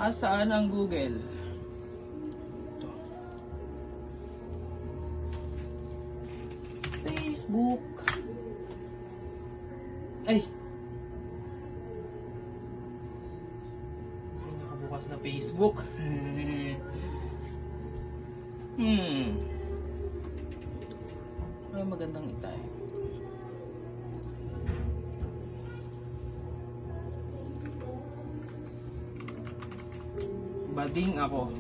Asaan ang Google? Ito. Facebook. Ay! Ay, nakabukas na Facebook. Ay, magandang itay. Bading ako.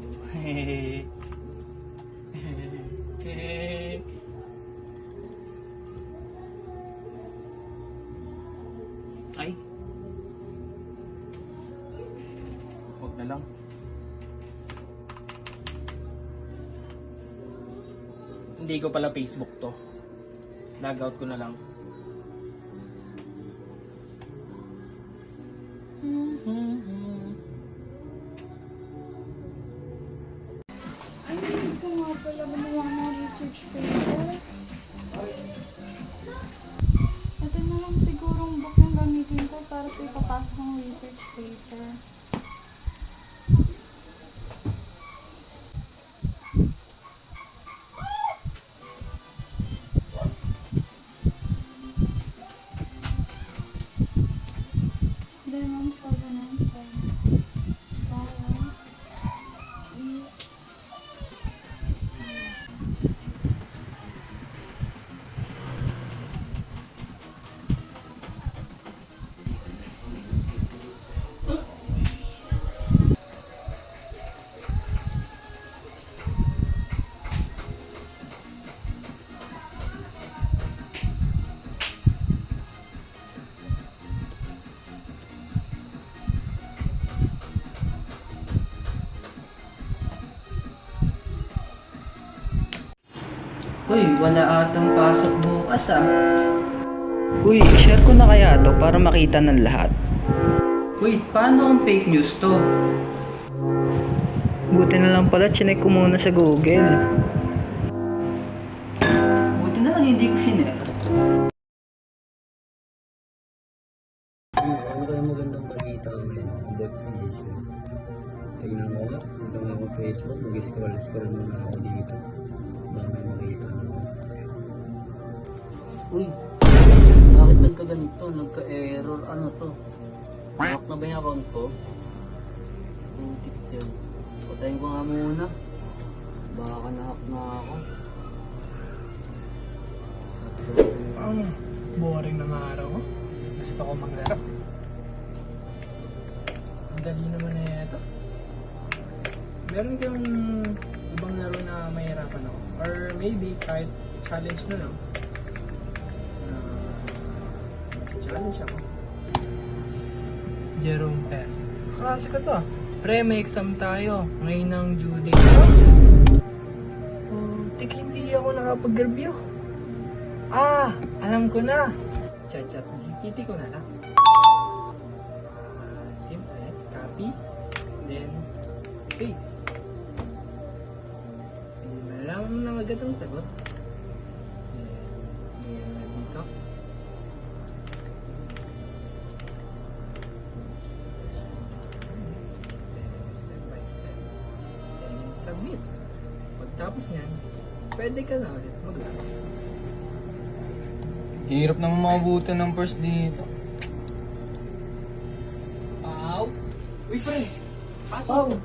Ay. Huwag na lang. Hindi ko pala Facebook to. Logout ko na lang. Ay, hindi ko nga pala gumawa ng research paper. Ito na lang sigurong book yung gamitin ko para sa ipapasok ng research paper. Lemon 7 and 10. Sour is Uy, wala atang pasok bukas ah. Uy, share ko na kaya to para makita ng lahat. Wait, paano kung fake news to? Buti na lang pala, chinek ko muna sa Google. Buti na lang hindi ko sinet. Ano kaya magandang balita ngayon? About issue. Tingnan ko nga. Ito nga ako Facebook. Mag-scroll muna ako dito. Baka may makita ako. Uy! Bakit nagkaganito? Nagka-error? Ano to? Hack na ba yung account ko? Putik yan. Patayin ko nga muna. Baka na-hack na ako. Boring ng araw. Gusto ko maglaro. Ang dali naman na ito. Meron kang ibang laro na mahirapan ako. Or maybe kahit challenge na lang. Challenge ako. Jerome Pers. Klase ko to ah. Pre, may exam tayo. Ngayon ang due date. Tik, hindi ako nakapag-review. Alam ko na. Chat GPT ko na lang. Simple. Copy. Then, paste. Malaman mo na agad ang sagot. Then, dito. Step by step. Then, submit. Pagtapos niyan, pwede ka na ulit maglaro. Hirap naman makabutan ng first dito. Pau! Uy, pre! Pasok!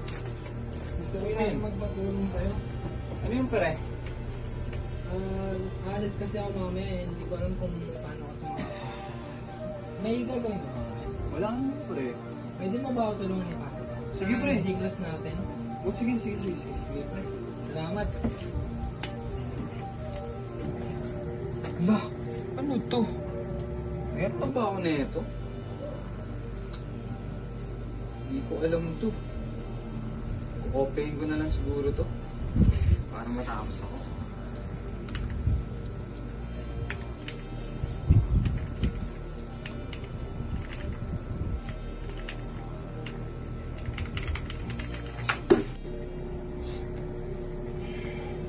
Gusto ko na magpatulong sa'yo. Ano yung pre? Alis kasi ako mamaya, hindi ko alam kung paano ako tumapasa. May gagawin ko mamaya. Wala naman pre. Pwede mo ba ako tulungan ipasa ko? Sige, pre. Sa G-class natin. O sige. Sige, pre. Salamat. Lah, ano to? Meron na ba ako nito? Hindi ko alam to. Kukopehin ko na lang siguro to. Para matapos ako.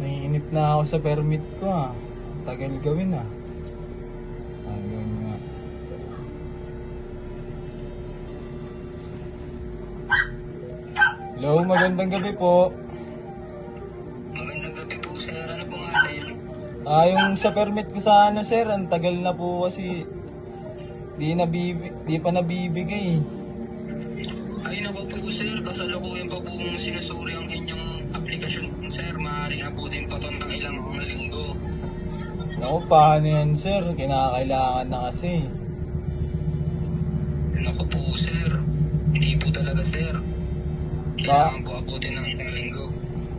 Naiinip na ako sa permit ko ah. Ang tagal gawin ah. Ayun nga. Hello, magandang gabi po. Magandang gabi po, sir. Ano po natin? Yung sa permit ko sana sir, ang tagal na po kasi di pa nabibigay. Ay, naku po, sir. Kasalukuyan pa pong sinusuri ang inyong aplikasyon, sir. Maaaring abutin pa ito ng ilang linggo. Naku, paano yan sir? Kinakailangan na kasi. Naku po, sir. Hindi po talaga, sir. Kailangan po abutin ng ilang linggo.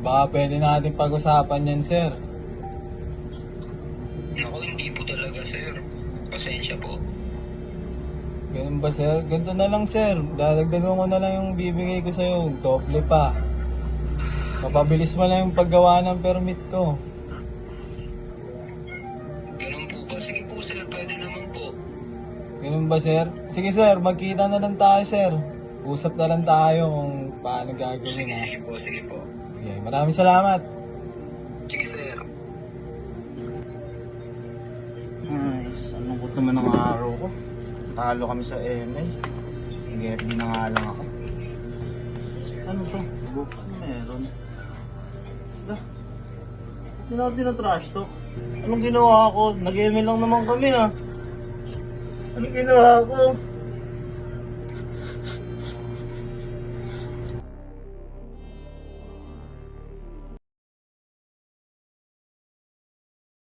Baka pwede natin pag-usapan yan sir. Naku, hindi po talaga, sir. Pasensya po. Ganun ba sir? Ganito na lang sir. Dadagdagan ko na lang yung bibigay ko sa'yo. Doble pa. Mapabilis mo lang yung paggawa ng permit ko. Ganun po ba? Sige po, sir. Pwede naman po. Ganun ba sir? Sige sir, magkita na lang tayo sir. Usap na lang tayo kung paano gagawin Sige, ha. sige po, sige po. Okay, maraming salamat. Sige, sir. Nice. Anong gut naman ng araw ko? Talo kami sa ML. Nag-FB na nga lang ako. Ano to? Book? Ano meron? Lah. Hindi na ako tinatrash talk. Anong ginawa ko? Nag-ML lang naman kami ah. Anong ginawa ko?